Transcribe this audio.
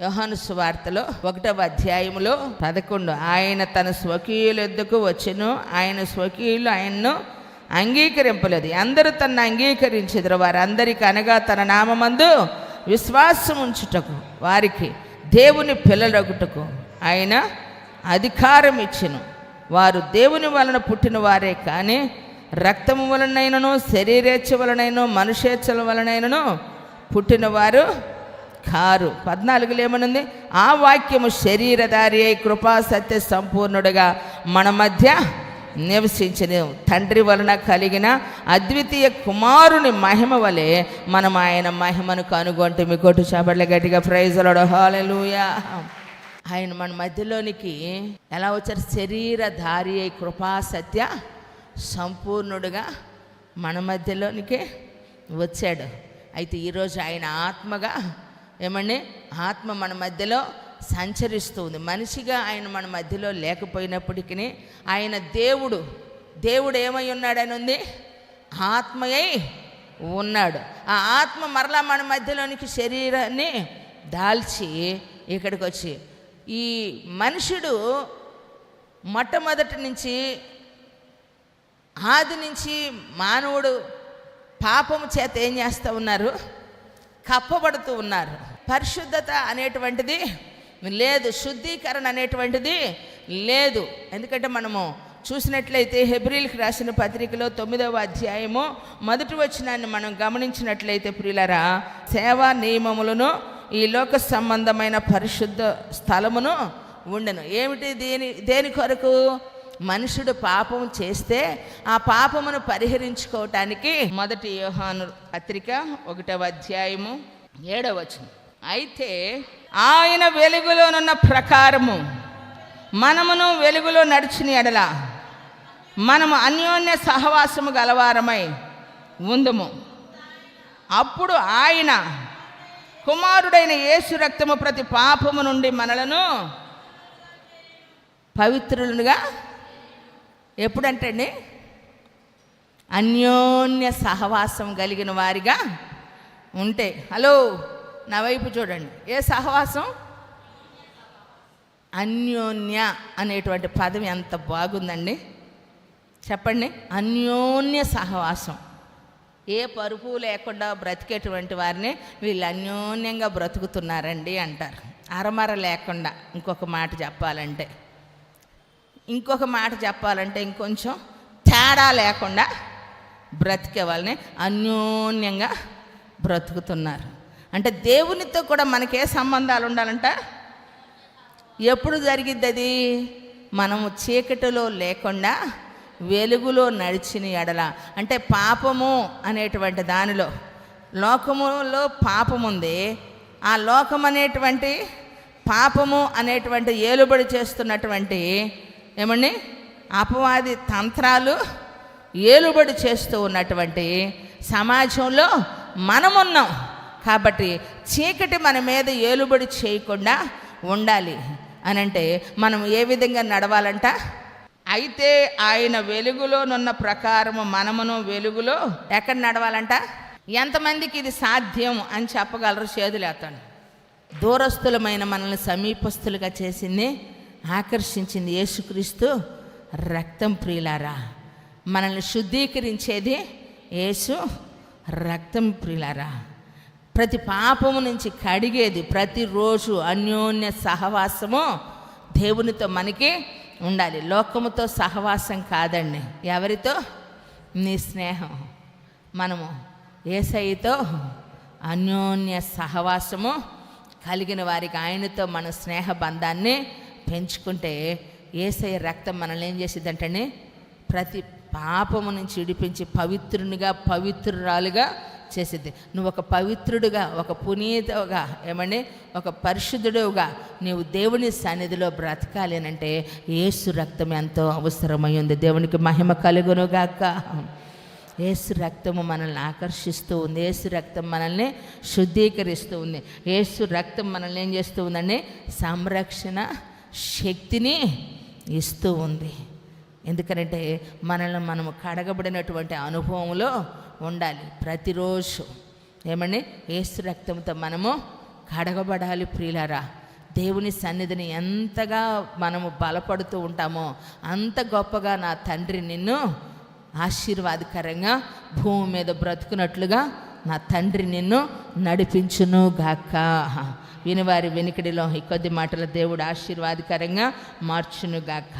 యోహాను సువార్తలో 1వ అధ్యాయములో 11 ఆయన తన స్వకీయుల యొద్దకు వచ్చెను, ఆయన స్వకీయులు ఆయన్ను అంగీకరింపలేదు. అందరూ తనను అంగీకరించెదరు. వారందరికీ అనగా తన నామమందు విశ్వాసం ఉంచుటకు వారికి దేవుని పిల్లలగుటకు ఆయన అధికారం ఇచ్చెను. వారు దేవుని వలన పుట్టిన వారే కానీ రక్తము వలనైనను శరీరేచ్ఛ వలనైనను మనుషేచ్ఛల వలనైనను పుట్టినవారు కారు. 14లో ఏమనుంది? ఆ వాక్యము శరీరధారి అయి కృపా సత్య సంపూర్ణుడుగా మన మధ్య నివసించిన తండ్రి వలన కలిగిన అద్వితీయ కుమారుని మహిమ వలె మనం ఆయన మహిమను కనుగొంటే మీ కొట్టు చేపట్ల గట్టిగా ప్రైజ్ లార్డ్ హల్లెలూయా. ఆయన మన మధ్యలోనికి ఎలా వచ్చారు? శరీరధారి అయి కృపా సత్య సంపూర్ణుడుగా మన మధ్యలోనికి వచ్చాడు. అయితే ఈరోజు ఆయన ఆత్మగా ఏమండి, ఆత్మ మన మధ్యలో సంచరిస్తూ ఉంది. మనిషిగా ఆయన మన మధ్యలో లేకపోయినప్పటికీ ఆయన దేవుడు ఏమై ఉన్నాడని ఉంది? ఆత్మయై ఉన్నాడు. ఆ ఆత్మ మరలా మన మధ్యలోనికి శరీరాన్ని దాల్చి ఇక్కడికి వచ్చి ఈ మనుషుడు మొట్టమొదటి నుంచి ఆది నుంచి మానవుడు పాపము చేత ఏం చేస్తూ ఉన్నారు? కప్పబడుతూ ఉన్నారు. పరిశుద్ధత అనేటువంటిది లేదు, శుద్ధీకరణ అనేటువంటిది లేదు. ఎందుకంటే మనము చూసినట్లయితే హెబ్రీలకు రాసిన పత్రికలో 9వ అధ్యాయము 1వ వచనాన్ని మనం గమనించినట్లయితే ప్రియులారా, సేవా నియమములను ఈ లోక సంబంధమైన పరిశుద్ధ స్థలమును ఉండెను. ఏమిటి? దేని కొరకు? మనుషుడు పాపం చేస్తే ఆ పాపమును పరిహరించుకోవటానికి 1 యోహాను పత్రిక 1వ అధ్యాయము 7వ వచనం. అయితే ఆయన వెలుగులోనున్న ప్రకారము మనమును వెలుగులో నడిచిన ఎడల మనము అన్యోన్య సహవాసము గలవారమై ఉందుము. అప్పుడు ఆయన కుమారుడైన యేసు రక్తము ప్రతి పాపము నుండి మనలను పవిత్రులుగా ఎప్పుడంటే అండి, అన్యోన్య సహవాసం కలిగిన వారిగా ఉంటే. హలో, నా వైపు చూడండి. ఏ సహవాసం? అన్యోన్య అనేటువంటి పదం ఎంత బాగుందండి, చెప్పండి. అన్యోన్య సహవాసం. ఏ పరుపు లేకుండా బ్రతికేటువంటి వారిని వీళ్ళు అన్యోన్యంగా బ్రతుకుతున్నారండి అంటారు. అరమర లేకుండా. ఇంకొక మాట చెప్పాలంటే ఇంకొంచెం తేడా లేకుండా బ్రతికే వాళ్ళని అన్యోన్యంగా బ్రతుకుతున్నారు. అంటే దేవునితో కూడా మనకే సంబంధాలు ఉండాలంట. ఎప్పుడు జరిగిద్ది అది? మనము చీకటిలో లేకుండా వెలుగులో నడిచిన ఎడల. అంటే పాపము అనేటువంటి దానిలో, లోకములో పాపం ఉంది. ఆ లోకం అనేటువంటి పాపము అనేటువంటి ఏలుబడి చేస్తున్నటువంటి ఏమండి అపవాది తంత్రాలు ఏలుబడి చేస్తూ ఉన్నటువంటి సమాజంలో మనమున్నాం. కాబట్టి చీకటి మన మీద ఏలుబడి చేయకుండా ఉండాలి అనంటే మనం ఏ విధంగా నడవాలంట? అయితే ఆయన వెలుగులోనున్న ప్రకారము మనమును వెలుగులో ఎక్కడ నడవాలంట? ఎంతమందికి ఇది సాధ్యం అని చెప్పగలరు? చేతులేస్తాను. దూరస్తులమైన మనల్ని సమీపస్తులుగా చేసింది, ఆకర్షించింది యేసుక్రీస్తు రక్తం. ప్రియులారా, మనల్ని శుద్ధీకరించేది యేసు రక్తం. ప్రియులారా, ప్రతి పాపము నుంచి కడిగేది ప్రతిరోజు అన్యోన్య సహవాసము దేవునితో మనకి ఉండాలి. లోకముతో సహవాసం కాదండి. ఎవరితో? నీ స్నేహం. మనము యేసయ్యతో అన్యోన్య సహవాసము కలిగిన వారికి ఆయనతో మన స్నేహ బంధాన్ని పెంచుకుంటే యేసయ్య రక్తం మనల్ని ఏం చేసిద్దంటే ప్రతి పాపము నుంచి విడిపించి పవిత్రురాలుగా చేసిద్ది. నువ్వు ఒక పవిత్రుడుగా, ఒక పునీతగా, ఒక పరిశుద్ధుడుగా నీవు దేవుని సన్నిధిలో బ్రతకాలి అంటే యేసు రక్తం ఎంతో అవసరమై ఉంది. దేవునికి మహిమ కలుగునుగాక. యేసు రక్తము మనల్ని ఆకర్షిస్తూ ఉంది. యేసు రక్తం మనల్ని శుద్ధీకరిస్తూ ఉంది. యేసు రక్తం మనల్ని ఏం చేస్తూ ఉందండి? సంరక్షణ శక్తిని ఇస్తూ ఉంది. ఎందుకంటే మనము కడగబడినటువంటి అనుభవంలో ఉండాలి. ప్రతిరోజు యేసు రక్తంతో మనము కడగబడాలి ప్రియులారా. దేవుని సన్నిధిని ఎంతగా మనము బలపడుతూ ఉంటామో అంత గొప్పగా నా తండ్రి నిన్ను ఆశీర్వాదకరంగా భూమి మీద బ్రతుకున్నట్లుగా నా తండ్రి నిన్ను నడిపించును గాక. వినివారి వెనుకడిలో ఈ కొద్ది మాటల దేవుడు ఆశీర్వాదకరంగా మార్చును గాక.